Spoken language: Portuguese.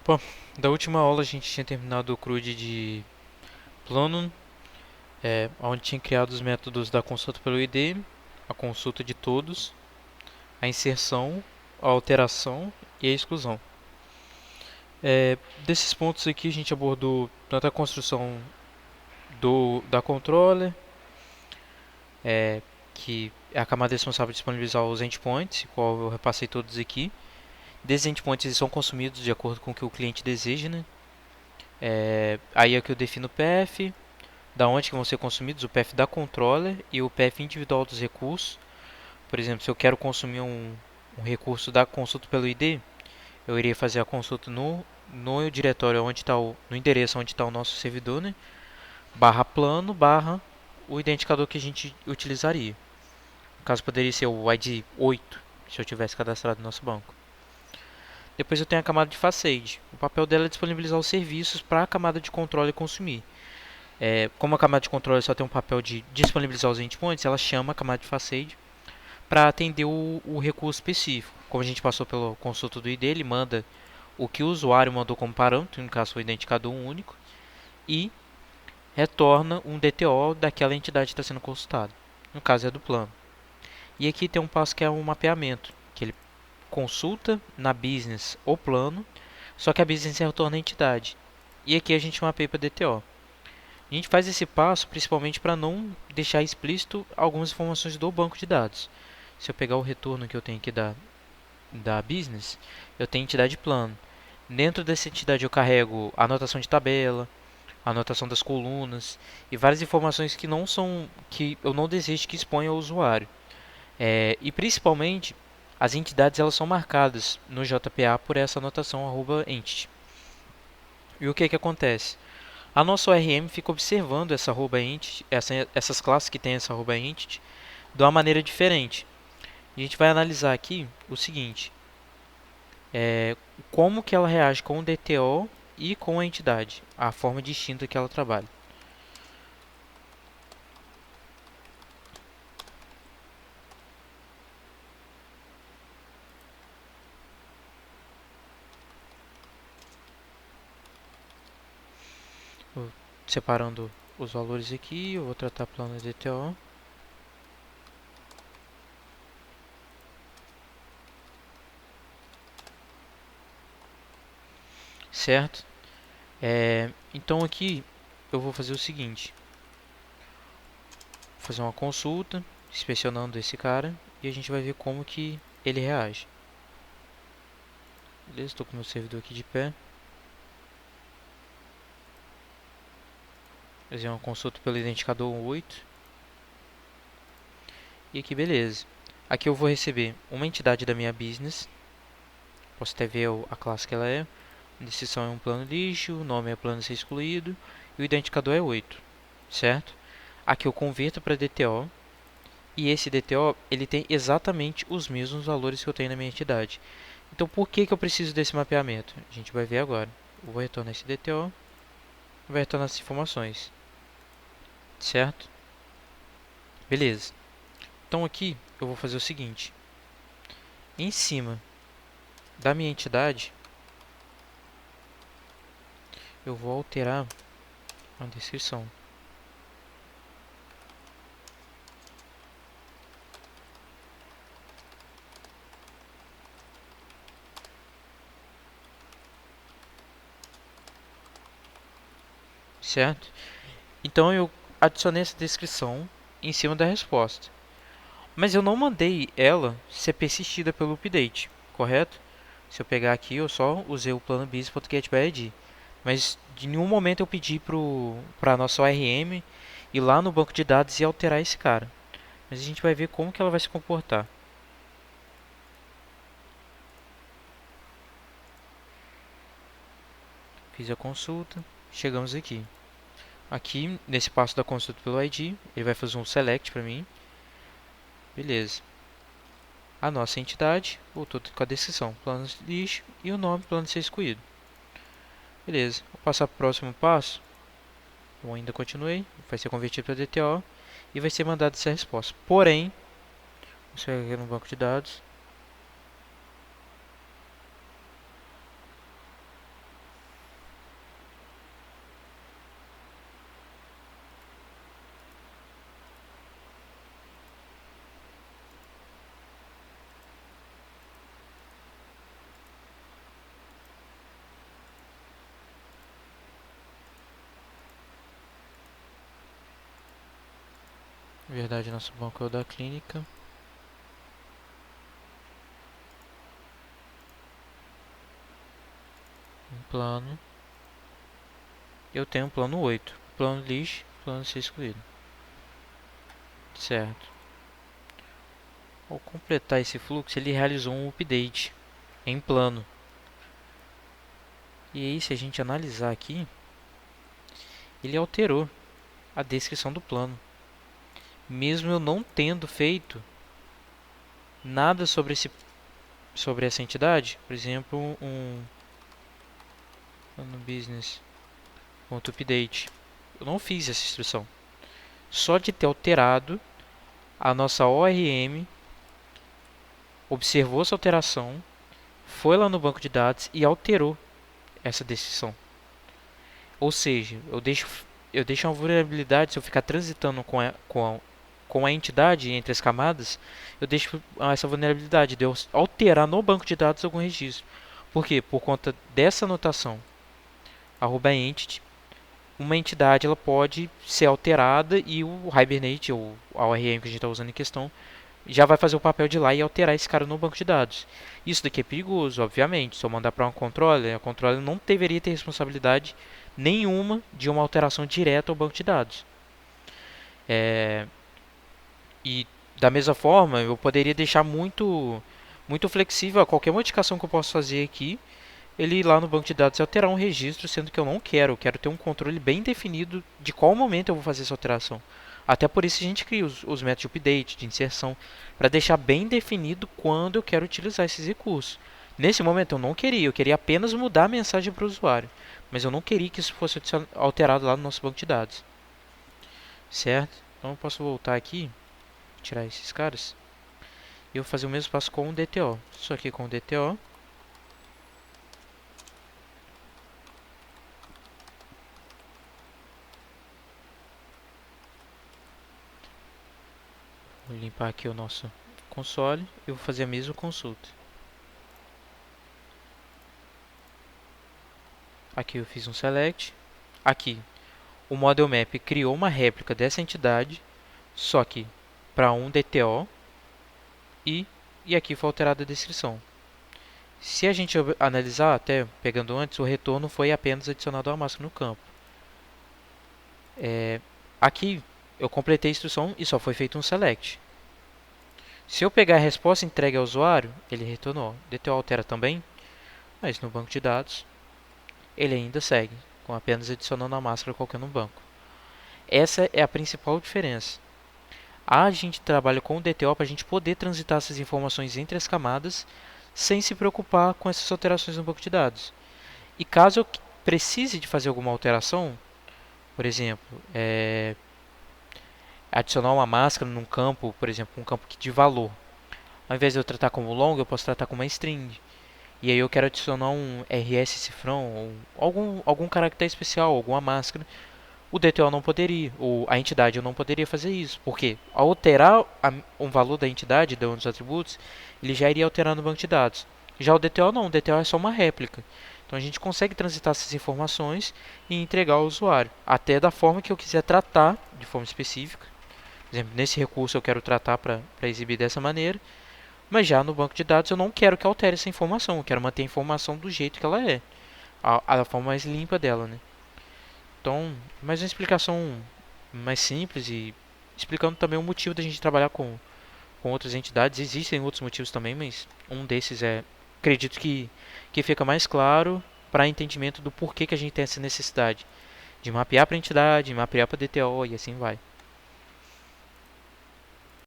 Bom, da última aula a gente tinha terminado o CRUD de Plano, onde tinha criado os métodos da consulta pelo ID, a consulta de todos, a inserção, a alteração e a exclusão. Desses pontos aqui a gente abordou tanto a construção da controller, que é a camada responsável por disponibilizar os endpoints, qual eu repassei todos aqui. Desses endpoints eles são consumidos de acordo com o que o cliente deseja, né? Aí é que eu defino o path, da onde que vão ser consumidos, o path da controller e o path individual dos recursos. Por exemplo, se eu quero consumir um recurso da consulta pelo ID, eu iria fazer a consulta no diretório onde está no endereço onde está o nosso servidor, né? Barra plano, barra o identificador que a gente utilizaria. No caso, poderia ser o ID 8, se eu tivesse cadastrado no nosso banco. Depois eu tenho a camada de facade. O papel dela é disponibilizar os serviços para a camada de controle consumir. Como a camada de controle só tem um papel de disponibilizar os endpoints, ela chama a camada de facade para atender o recurso específico. Como a gente passou pela consulta do ID, ele manda o que o usuário mandou como parâmetro, no caso foi o identificador único, e retorna um DTO daquela entidade que está sendo consultada. No caso é do plano. E aqui tem um passo que é um mapeamento, que ele consulta na business o plano, só que a business retorna a entidade. E aqui a gente mapeia para DTO. A gente faz esse passo principalmente para não deixar explícito algumas informações do banco de dados. Se eu pegar o retorno que eu tenho aqui da business, eu tenho entidade plano. Dentro dessa entidade eu carrego a anotação de tabela, a anotação das colunas e várias informações que eu não desejo que exponha ao usuário. E principalmente as entidades elas são marcadas no JPA por essa anotação @entity. E o que acontece? A nossa ORM fica observando essa @entity, essas classes que tem essa @entity, de uma maneira diferente. E a gente vai analisar aqui o seguinte: como que ela reage com o DTO e com a entidade, a forma distinta que ela trabalha. Separando os valores aqui, eu vou tratar plano DTO. Certo? Então aqui eu vou fazer o seguinte: vou fazer uma consulta, inspecionando esse cara, e a gente vai ver como que ele reage. Beleza, estou com o meu servidor aqui de pé. Fazer uma consulta pelo identificador 8. E aqui beleza. Aqui eu vou receber uma entidade da minha business. Posso até ver a classe que ela é. A descrição é um plano lixo, o nome é plano a ser excluído e o identificador é 8, certo? Aqui eu converto para DTO e esse DTO ele tem exatamente os mesmos valores que eu tenho na minha entidade. Então por que eu preciso desse mapeamento? A gente vai ver agora. Eu vou retornar esse DTO, vai retornar as informações, certo? Beleza. Então aqui eu vou fazer o seguinte: em cima da minha entidade eu vou alterar a descrição. Certo? Então eu adicionei essa descrição em cima da resposta. Mas eu não mandei ela ser persistida pelo update, correto? Se eu pegar aqui, eu só usei o plano business.getById. Mas de nenhum momento eu pedi para a nossa ORM ir lá no banco de dados e alterar esse cara. Mas a gente vai ver como que ela vai se comportar. Fiz a consulta, chegamos aqui. Aqui, nesse passo da consulta pelo ID, ele vai fazer um select para mim. Beleza. A nossa entidade, voltou com a descrição, plano de lixo e o nome plano de ser excluído. Beleza, vou passar para o próximo passo. Eu ainda continuei, vai ser convertido para DTO e vai ser mandada essa resposta. Porém, você vai aqui no banco de dados. Na verdade, nosso banco é o da clínica. Um plano. Eu tenho um plano 8. Plano lixo, plano ser excluído. Certo. Ao completar esse fluxo, ele realizou um update em plano. E aí, se a gente analisar aqui, ele alterou a descrição do plano. Mesmo eu não tendo feito nada sobre essa entidade, por exemplo, um plano business.update. Eu não fiz essa instrução. Só de ter alterado, a nossa ORM observou essa alteração, foi lá no banco de dados e alterou essa descrição. Ou seja, eu deixo uma vulnerabilidade, se eu ficar transitando com a entidade entre as camadas, eu deixo essa vulnerabilidade de eu alterar no banco de dados algum registro. Por quê? Por conta dessa anotação, @entity, uma entidade ela pode ser alterada e o Hibernate, ou a ORM que a gente está usando em questão, já vai fazer o papel de ir lá e alterar esse cara no banco de dados. Isso daqui é perigoso, obviamente. Se eu mandar para uma controller, a controller não deveria ter responsabilidade nenhuma de uma alteração direta ao banco de dados. E da mesma forma, eu poderia deixar muito flexível a qualquer modificação que eu possa fazer aqui, ele ir lá no banco de dados e alterar um registro, sendo que eu não quero. Eu quero ter um controle bem definido de qual momento eu vou fazer essa alteração. Até por isso a gente cria os métodos de update, de inserção, para deixar bem definido quando eu quero utilizar esses recursos. Nesse momento eu queria apenas mudar a mensagem para o usuário, mas eu não queria que isso fosse alterado lá no nosso banco de dados. Certo? Então eu posso voltar aqui, tirar esses caras, e eu vou fazer o mesmo passo com o DTO. Só que com o DTO, vou limpar aqui o nosso console e vou fazer a mesma consulta. Aqui eu fiz um select. Aqui o Model Map criou uma réplica dessa entidade, só que para um DTO, e aqui foi alterada a descrição. Se a gente analisar, até pegando antes, o retorno foi apenas adicionado uma máscara no campo. Aqui eu completei a instrução e só foi feito um select. Se eu pegar a resposta entregue ao usuário, ele retornou. DTO altera também, mas no banco de dados ele ainda segue, com apenas adicionando a máscara qualquer no banco. Essa é a principal diferença. A gente trabalha com o DTO para a gente poder transitar essas informações entre as camadas sem se preocupar com essas alterações no banco de dados. E caso eu precise de fazer alguma alteração, por exemplo, adicionar uma máscara num campo, por exemplo, um campo de valor. Ao invés de eu tratar como long, eu posso tratar como uma string. E aí eu quero adicionar um RS cifrão, ou algum caractere especial, alguma máscara. O DTO não poderia, ou a entidade não poderia fazer isso. Porque ao alterar um valor da entidade, de um dos atributos, ele já iria alterar no banco de dados. Já o DTO não, o DTO é só uma réplica. Então a gente consegue transitar essas informações e entregar ao usuário, até da forma que eu quiser tratar, de forma específica. Por exemplo, nesse recurso eu quero tratar para exibir dessa maneira, mas já no banco de dados eu não quero que altere essa informação, eu quero manter a informação do jeito que ela é, a forma mais limpa dela, né? Então, mais uma explicação mais simples e explicando também o motivo da gente trabalhar com outras entidades. Existem outros motivos também, mas um desses acredito que fica mais claro para entendimento do porquê que a gente tem essa necessidade de mapear para a entidade, mapear para DTO e assim vai.